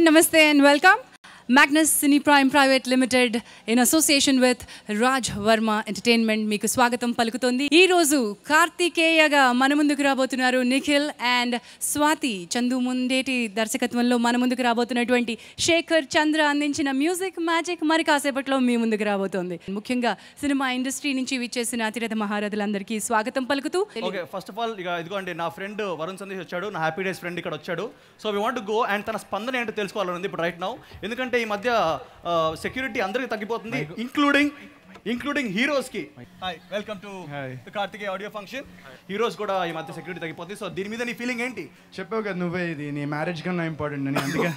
Namaste and welcome. Magnus Cine Prime Private Limited in association with Raj Verma Entertainment మీకు స్వాగతం పలుకుతోంది. ఈ రోజు కార్తికేయగా మన ముందుకు రాబోతున్నారు నిఖిల్ అండ్ స్వాతి చందు ముందేటి దర్శకత్వంలో మన ముందుకు రాబోతున్నటువంటి శేఖర్ చంద్ర అందించిన మ్యూజిక్ మ్యాజిక్ మరి కాసేపట్లో మీ ముందుకు రాబోతోంది. ముఖ్యంగా సినిమా ఇండస్ట్రీ నుంచి విచ్చేసిన అతిరథ మహారథులందరికీ స్వాగతం పలుకుతూ ఓకే ఫస్ట్ ఆఫ్ ఆల్ ఇక ఇదిగోండి నా ఫ్రెండ్ వరుణ్ సందేశ్ వచ్చాడు, నా హ్యాపీ డేస్ ఫ్రెండ్ ఇక్కడ వచ్చాడు. So we want to go and తన స్పందన ఏంటో తెలుసుకోవాలని ఉంది ఇప్పుడు రైట్ నౌ. ఎందుకంటే ఈ మధ్య సెక్యూరిటీ అందరికీ తగ్గిపోతుంది, ఇంక్లూడింగ్ హీరోస్ కి. Hi, welcome to Karthikeya audio function. Heroes కూడా ఈ మధ్య సెక్యూరిటీ తగ్గిపోతుంది. సో దీని మీద నీ ఫీలింగ్ ఏంటి? చెప్పావు కదా నువ్వే, ఇది నీ మ్యారేజ్ కన్నా ఇంపార్టెంట్ అని. అందుకే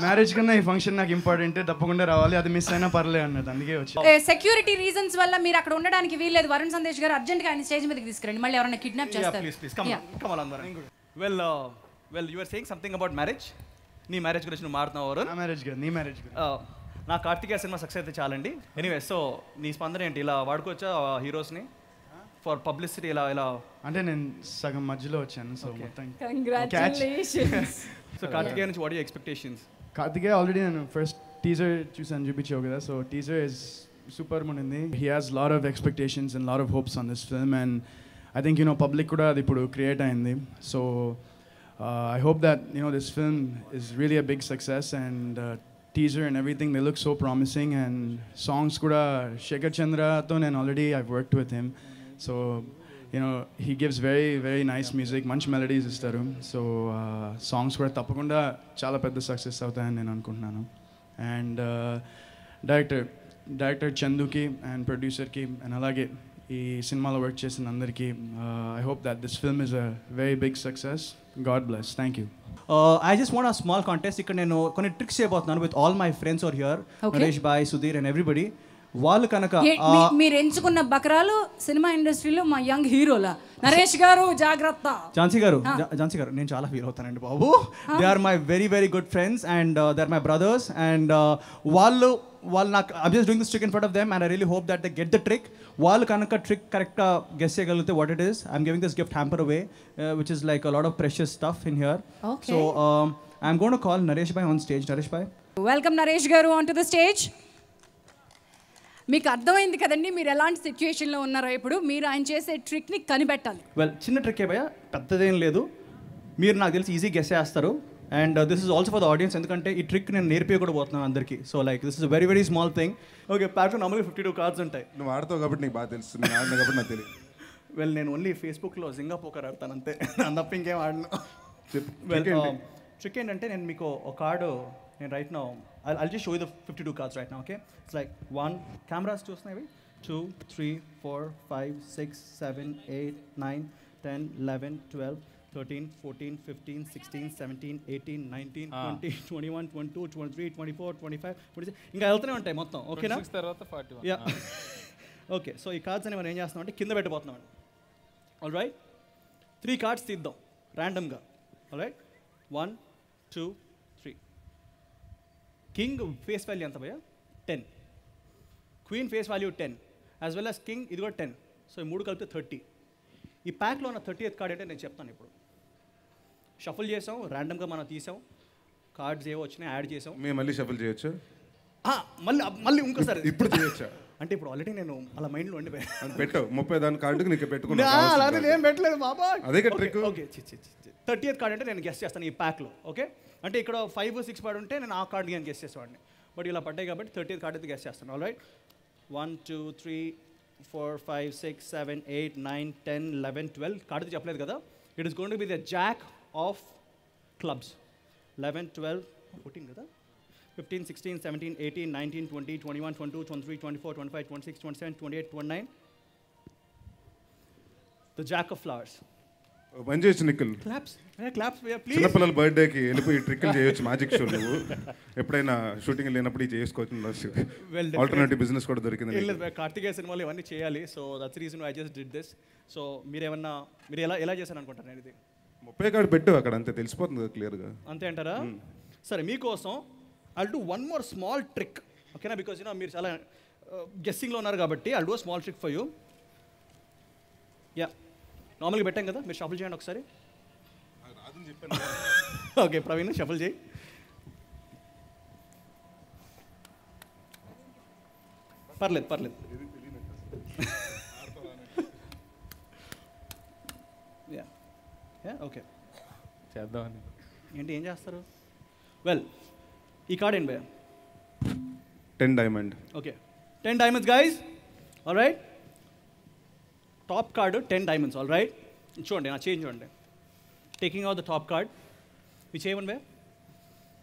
మ్యారేజ్ కన్నా ఈ ఫంక్షన్ నాకు ఇంపార్టెంట్, తప్పకుండా రావాలి, అది మిస్ అయినా పర్లేదు అన్నది. అందుకే వచ్చి సెక్యూరిటీ రీజన్స్ వల్ల మీరు అక్కడ ఉండడానికి వీల్లేదు. వరుణ్ సందేశ్ గారు అర్జెంట్ గా ఆయన స్టేజ్ మీదకి తీసుకురండి, మళ్ళీ ఎవరైనా కిడ్నాప్ చేస్తారు. ప్లీజ్ కమ్ ఆన్ అందరం. Well you are saying something about marriage. నీ మ్యారేజ్ గురించి నువ్వు మాట్లాడుతున్నావు వరుణ్. నా మ్యారేజ్ కాదు, నీ మ్యారేజ్ కాదు. నా కార్తికేయ సినిమా సక్సెస్ అయితే చాలండి. ఎనీవే, సో నీ స్పందన ఏంటి? ఇలా వాడుకోవచ్చా హీరోస్ని ఫర్ పబ్లిసిటీ? ఇలా అంటే నేను సగం మధ్యలో వచ్చాను, సో మొత్తం కంగ్రాట్యులేషన్స్. సో కార్తికేయ నుంచి what you expectations? Karthikeya already నేను ఫస్ట్ టీజర్ చూసాను, చూపించావు కదా. సో టీజర్ ఇస్ సూపర్ ఉండింది. He has lot of expectations and lot of hopes on this film, and I think public కూడా అది ఇప్పుడు క్రియేట్ అయింది. So I hope that this film is really a big success, and teaser and everything, they look so promising, and songs kuda Shekhar Chandra tho nen already I've worked with him, so he gives very very nice music, manch melodies istaru. So songs kuda tappakunda chala pedda success avutayani nenu anukuntunnanu. And director Chandu ki and producer ki and alage ఈ సినిమాలో work చేసిన అందరికీ I hope that this film is a very big success. God bless. Thank you. I just want a small contest. ఇక్కడ నేను కొన్ని tricks చేయబోతున్నాను with all my friends are here, Naresh bhai, Sudheer and everybody. వాళ్ళు కనుక మీరు ఎంచుకున్న బకరాలు సినిమా ఇండస్ట్రీలో మా యంగ్ హీరోలా. నరేష్ గారు జాగ్రత్త. ఝాన్సీ గారు నేను చాలా ఫీల్ అవుతానండి బాబు. They are my very very good friends and they are my brothers, and వాళ్ళు నాకు I'm just doing this trick in front of them and I really hope that they get the trick. వాళ్ళు కనుక trick కరెక్ట్గా guess చేయగలిగితే what it is, I'm giving this gift hamper away which is like a lot of precious stuff in here. So I'm going to call Naresh Bhai on stage. Naresh Bhai, welcome Naresh గారు on to the stage. మీకు అర్థమైంది కదండి మీరు ఎలాంటి సిచ్యువేషన్లో ఉన్నారో. ఇప్పుడు మీరు ఆయన చేసే ట్రిక్ని కనిపెట్టాలి. వెల్, చిన్న ట్రిక్ భయ్యా, పెద్దదేం లేదు. మీరు నాకు తెలిసి ఈజీ గెస్ చేస్తారు. And this is also for the audience, ఎందుకంటే ఈ ట్రిక్ నేను నేర్పించకూడదు పోతున్నాను అందరికీ. So like this is very very small thing. Okay, ప్యాక్లో నార్మల్గా 52 కార్డ్స్ ఉంటాయి. నువ్వు ఆడతావు కాబట్టి నీకు బాగా తెలుసు, నేను ఆడినా కాబట్టి నాకు తెలియదు. వెల్, నేను ఓన్లీ ఫేస్బుక్లో జింగా పోకర్ ఆడతాను అంతే, తప్ప ఇంకేం ఆడను. వెల్, ట్రిక్ ఏంటంటే నేను మీకు ఒక కార్డు నేను right now I'll just show you the 52 cards right now, okay? It's like 1, cameras చూస్తున్నాయి, 2, 3, 4, 5, 6, 7, 8, 9, 10, 11, 12, 13, 14, 15, 16, 17, 18, 19, 20, 21, 22, 23, 24, 25, 26 ఇంకా వెళ్తూనే ఉంటాయి మొత్తం. ఓకేనా? తర్వాత 41. Yeah, okay. సో ఈ కార్డ్స్ అని మనం ఏం చేస్తున్నాం అంటే కింద పెట్టిపోతున్నాం. ఆల్ రైట్, 3 కార్డ్స్ తీద్దాం ర్యాండమ్గా. All right, 1, 2, 3. King face value ఎంత భయ్యా? 10. Queen face value 10, as well as king ఇది కూడా 10. సో ఈ 3 కలిపితే 30. ఈ ప్యాక్లో ఉన్న 30th కార్డ్ అంటే నేను చెప్తాను. ఇప్పుడు షఫుల్ చేసాం, ర్యాండమ్గా మనం తీసాం, కార్డ్స్ ఏవో వచ్చినాయి యాడ్ చేసాం. మేము మళ్ళీ షఫుల్ చేయొచ్చు, మళ్ళీ ఇంకోసారి ఇప్పుడు చేయొచ్చా? అంటే ఇప్పుడు ఆల్రెడీ నేను అలా మైండ్లో ఉండిపోయాను. పెట్టావు 30 దాని కార్డుకి నీకు పెట్టుకున్నా. ఏం పెట్టలేదు బాబా. అదే ట్రిక్. ఓకే, 30th కార్డ్ అంటే నేను గెస్ చేస్తాను ఈ ప్యాక్లో. ఓకే, అంటే ఇక్కడ 5, 6 పడి ఉంటే నేను ఆ కార్డ్ నేను గెస్ చేసేవాడిని. బట్ ఇలా పడ్డాయి కాబట్టి 30th కార్డ్ అయితే గెస్ చేస్తాను. ఆల్ రైట్, 1, 2, 3, 4, 5, 6, 7, 8, 9, 10, 11, 12 కార్డు అయితే చెప్పలేదు కదా. It is going to be the Jack of clubs. 11, 12, 14 కదా, 15, 16, 17, 18, 19, 20, 21, 22, 23, 24, 25, 26, 27, 28, 29. The jack of flowers. మంచి చేయొచ్చు నిఖిల్. Claps please. చిన్నపిల్లల బర్త్డేకి వెళ్ళిపోయి ట్రిక్లు చేయొచ్చు, మ్యాజిక్ షో. నువ్వు ఎప్పుడైనా షూటింగ్ లేనప్పుడు ఇది చేసుకోవచ్చు. ఆల్టర్నేటివ్ బిజినెస్ కూడా దొరికింది. కార్తికేయ సినిమాలు ఇవన్నీ చేయాలి. So that's reason I just did this. So మీరు ఎలా చేశాను అనుకుంటారు? నేను ఇది 30 కార్డు పెట్టు అక్కడ, అంతే తెలిసిపోతుంది క్లియర్గా. అంతే అంటారా? సరే, మీకోసం I'll do one more small trick, okay na, because మీరు చాలా గెస్సింగ్లో ఉన్నారు కాబట్టి I'll do a small trick for you. Yeah, నార్మల్గా పెట్టాం కదా, మీరు షఫుల్ చేయండి ఒకసారి. ఓకే, ప్రవీణ్ షఫుల్ చేయి. పర్లేదు పర్లేదు. ఓకే చేద్దామని. ఏంటి ఏం చేస్తారు? వెల్, ఈ కార్డ్ ఏంటి భయ్యా? 10 diamond. Okay, 10 diamonds guys. All right, top card 10 diamonds. All right, చూడండి నా చేంజ్ చూడండి. Taking out the top card, మీ చేయమని భయ్యా,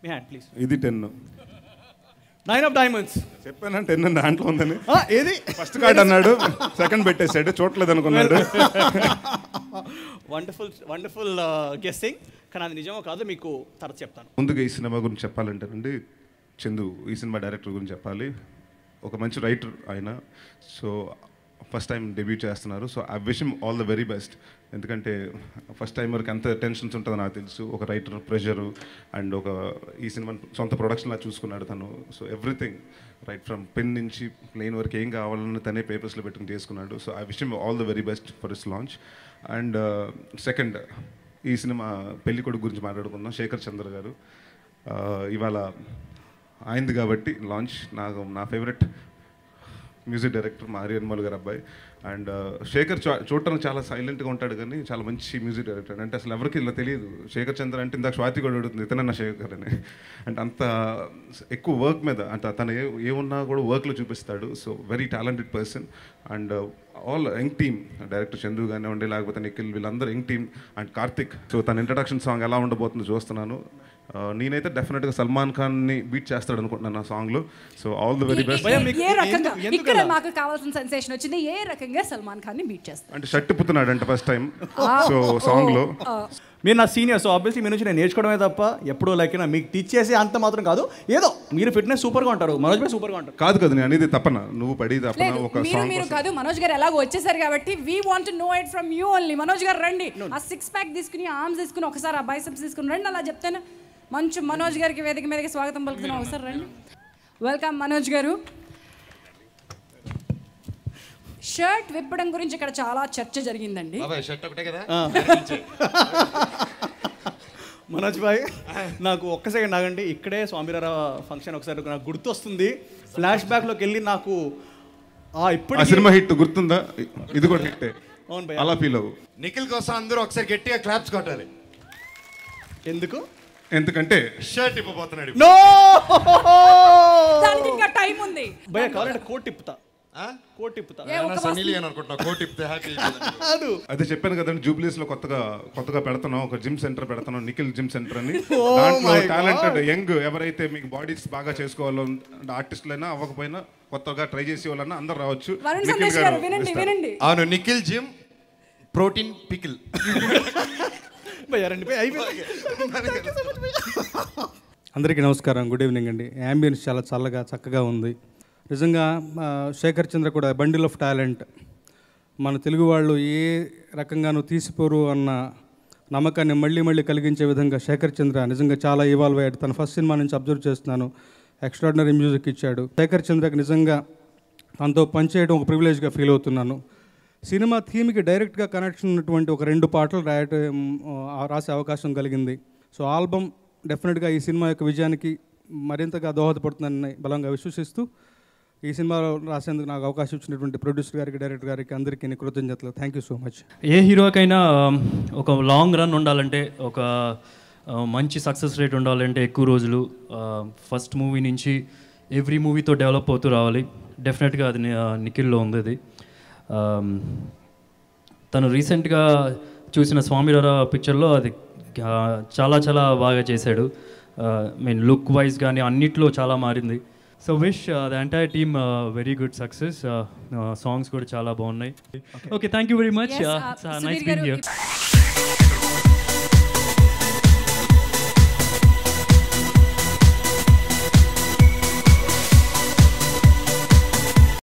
మీ హ్యాండ్ ప్లీజ్. ఇది 10. 9 of diamonds. చెప్పాను 10 దాంట్లో ఉందని. ఏది ఫస్ట్ కార్డ్ అన్నాడు, సెకండ్ పెట్టేసాడు, చూడలేదు అనుకున్నాడు. Wonderful wonderful guessing. కానీ అది నిజమో కాదు మీకు తర్వాత చెప్తాను. ముందుగా ఈ సినిమా గురించి చెప్పాలంటేనండి, చందు ఈ సినిమా డైరెక్టర్ గురించి చెప్పాలి. ఒక మంచి రైటర్ ఆయన. సో ఫస్ట్ టైం డెబ్యూ చేస్తున్నారు. So I wish him all the very best. ఎందుకంటే ఫస్ట్ టైం వరకు ఎంత టెన్షన్స్ ఉంటుందో నాకు తెలుసు. ఒక రైటర్ ప్రెషరు అండ్ ఈ సినిమా సొంత ప్రొడక్షన్లా చూసుకున్నాడు తను. So everything right from pen నుంచి ప్లేన్ వరకు ఏం కావాలని తనే పేపర్స్లో పెట్టుకుని చేసుకున్నాడు. So I wish him all the very best for his launch. And second, ఈ సినిమా పెళ్లి కొడుకు గురించి మాట్లాడుకుందాం. శేఖర్ చంద్ర గారు ఇవాళ ఆయనది కాబట్టి లాంచ్. నా ఫేవరెట్ మ్యూజిక్ డైరెక్టర్ మా హరియన్మల్ గారు అబ్బాయి. అండ్ శేఖర్ చూడటానికి చాలా సైలెంట్గా ఉంటాడు కానీ చాలా మంచి మ్యూజిక్ డైరెక్టర్. అంటే అసలు ఎవరికి ఇలా తెలియదు శేఖర్ చంద్ర అంటే. ఇందాక స్వాతి కూడా అడుగుతుంది ఇతనన్న శేఖర్ అని. అంటే అంత ఎక్కువ వర్క్ మీద, అంటే తను ఏమున్నా కూడా వర్క్లో చూపిస్తాడు. So very talented person. And all young team, director Chandu కానివ్వండి, లేకపోతే నిఖిల్, వీళ్ళందరూ young team. And Karthik. So తన ఇంట్రడక్షన్ సాంగ్ ఎలా ఉండబోతుందో చూస్తున్నాను. నేనైతే డెఫినెట్గా సల్మాన్ ఖాన్ని బీట్ చేస్తాడు అనుకుంటున్నాను నా సాంగ్లో. So all the very best. ఏ రకంగా ఇక్కడ మాకు కావాల్సిన సెన్సేషన్ వచ్చింది, ఏ రకంగా సల్మాన్ ఖాన్ని బీట్ చేస్తారు అంటే షర్ట్ పుత్తున్నాడు అంటే ఫస్ట్ టైం సో సాంగ్లో. మీరు నా సీనియర్, సో ఆబ్వియస్లీ మీ నుంచి నేను నేర్చుకోవడమే తప్ప ఎప్పుడూ లైక్ మీకు టీచ్ చేసి అంత మాత్రం కాదు. ఏదో మీరు ఫిట్నెస్ సూపర్గా ఉంటారు, మనోజ్ భాయ్ సూపర్గా ఉంటారు. కాదు కదా నేను అనేది తప్పన, నువ్వు పడి తప్పన ఒక సాంగ్ మీరు కాదు. మనోజ్ గారు ఎలాగో వచ్చేసారు కాబట్టి we want to know it from you only. Manoj గారు రండి, ఆ 6 pack తీసుకుని, ఆర్మ్స్ తీసుకుని, ఒకసారి ఆ బైసెప్స్ తీసుకుని రండి. అలా చెప్తాను. మంచి మనోజ్ గారికి వేదిక మీదకి స్వాగతం పలుకుతున్నాం. ఒకసారి రండి. వెల్కమ్ మనోజ్ గారు. షర్ట్ విప్పడం గురించి ఇక్కడ చాలా చర్చ జరిగిందండి. మనోజ్ భాయ్ నాకు ఒక్క సెకండ్ ఆగండి. ఇక్కడే స్వామిరారా ఫంక్షన్ ఒకసారి నాకు గుర్తొస్తుంది. ఫ్లాష్ బ్యాక్లోకి వెళ్ళి నాకు ఇప్పుడు సినిమా హిట్ గుర్తుందా? ఇది కూడా హిట్. అవును భయ్, అలా ఫీల్ అవ్వు. నిఖిల్ కోసం అందరూ ఒకసారి గట్టిగా క్లాప్స్ కొట్టాలి. ఎందుకు? ఎందుకంటే షర్ట్ ఇప్పబోతున్నాడు. నో, దానికి ఇంకా టైం ఉంది భయ్య. కావాలంటే కోట్ తిప్పుతా, కోట్ తిప్పుతా. అదే చెప్పాను కదండి, జూబ్లీస్ లో కొత్తగా పెడుతున్నాం ఒక జిమ్ సెంటర్ పెడుతున్నాం, నిఖిల్ జిమ్ సెంటర్ అని. దాంట్లో టాలెంటెడ్ యంగ్ ఎవరైతే మీకు బాడీస్ బాగా చేసుకోవాలో ఆర్టిస్టులైనా అవ్వకపోయినా కొత్తగా ట్రై చేసే వాళ్ళన్నా అందరు రావచ్చు. అవును, నిఖిల్ జిమ్ ప్రోటీన్ పికిల్. అందరికీ నమస్కారం, గుడ్ ఈవినింగ్ అండి. యాంబియన్స్ చాలా చల్లగా చక్కగా ఉంది. నిజంగా శేఖర్ చంద్ర కూడా బండిల్ ఆఫ్ టాలెంట్. మన తెలుగు వాళ్ళు ఏ రకంగానూ తీసిపోరు అన్న నమ్మకాన్ని మళ్ళీ మళ్ళీ కలిగించే విధంగా శేఖర్ చంద్ర నిజంగా చాలా ఇవాల్వ్ అయ్యాడు. తన ఫస్ట్ సినిమా నుంచి అబ్జర్వ్ చేస్తున్నాను. ఎక్స్ట్రాడినరీ మ్యూజిక్ ఇచ్చాడు. శేఖర్ చంద్రకి నిజంగా తనతో పనిచేయడం ఒక ప్రివిలేజ్గా ఫీల్ అవుతున్నాను. సినిమా థీమ్కి డైరెక్ట్గా కనెక్షన్ ఉన్నటువంటి ఒక 2 పాటలు రాసే అవకాశం కలిగింది. సో ఆల్బమ్ డెఫినెట్గా ఈ సినిమా యొక్క విజయానికి మరింతగా దోహదపడుతుందని బలంగా విశ్వసిస్తూ ఈ సినిమాలో రాసేందుకు నాకు అవకాశం ఇచ్చినటువంటి ప్రొడ్యూసర్ గారికి, డైరెక్టర్ గారికి అందరికీ కృతజ్ఞతలు. Thank you so much. ఏ హీరోకైనా ఒక లాంగ్ రన్ ఉండాలంటే, ఒక మంచి సక్సెస్ రేట్ ఉండాలంటే ఎక్కువ రోజులు ఫస్ట్ మూవీ నుంచి ఎవ్రీ మూవీతో డెవలప్ అవుతూ రావాలి. డెఫినెట్గా అది నిఖిల్లో ఉంది. అది తను రీసెంట్గా చూసిన స్వామిరారా పిక్చర్లో అది చాలా చాలా బాగా చేశాడు. మీన్ లుక్ వైజ్ కానీ అన్నిట్లో చాలా మారింది. So wish the entire team very good success. Songs కూడా చాలా బాగున్నాయి. Okay, thank you very much. Nice being here.